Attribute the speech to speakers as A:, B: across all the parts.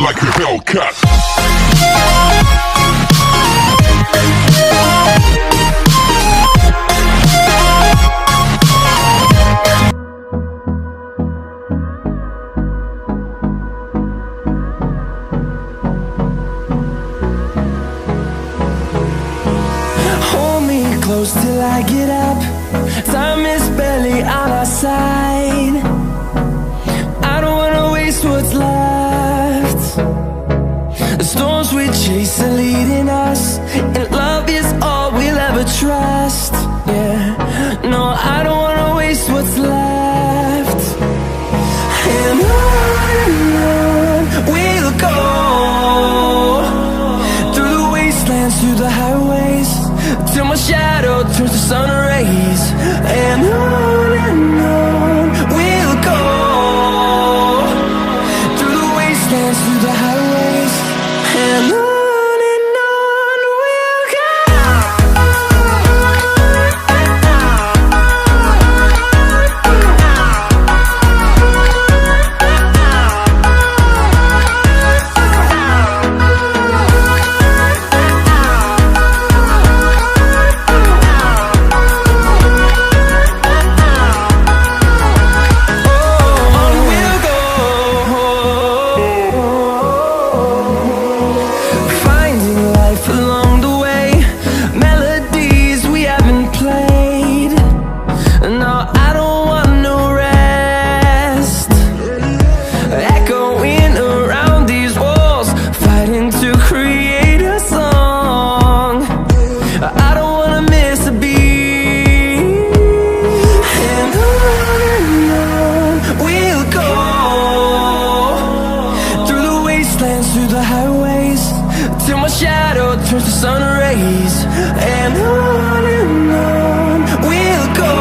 A: like a Hellcat.
B: Hold me close till I get up. Time is barely on our side. I don't wanna waste what's left. The storms we chase are leading us, and love is all we'll ever trust. Yeah, no, I don't wanna waste what's left. And on we'll go, through the wastelands, through the highways, till my shadow turns to sun rays. And on we'll go, through the wastelands, through the highways, and on we'll go. Through the highways, till my shadow turns to sun rays. And on we'll go,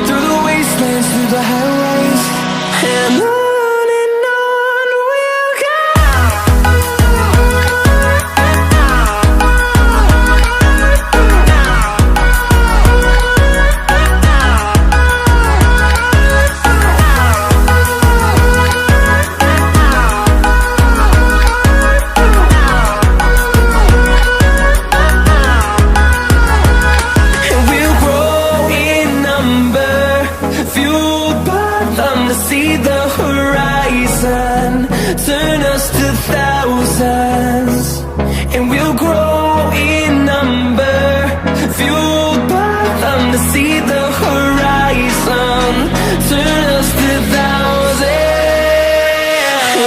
B: through the wastelands, through the highways, and on we'll go. See the horizon turn us to thousands, and we'll grow in number, fueled by them. To see the horizon turn us to thousands,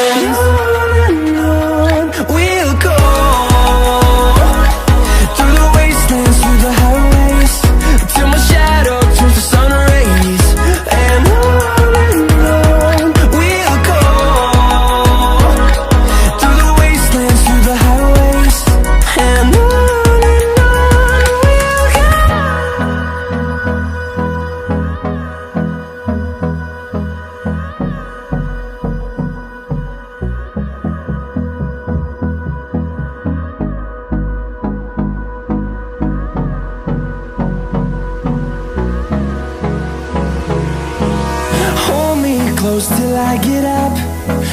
B: and on we'll go, through the wastelands, through the highways, till my shadow turns to sun rays. And close till I get up.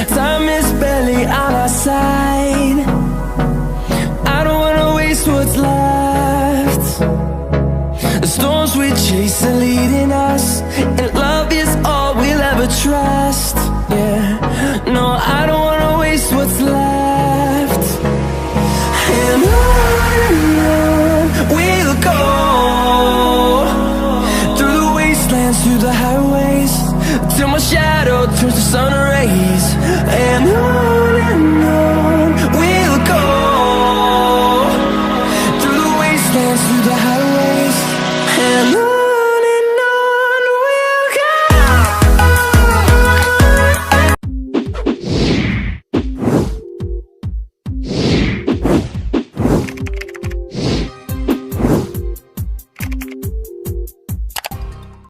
B: Time is barely on our side. I don't wanna waste what's left. The storms we chase are leading us, and love is all we'll ever trust. Yeah, no, I don't wanna waste what's left. And on we'll go, through the wastelands, through the highways, till my shadow turns to sun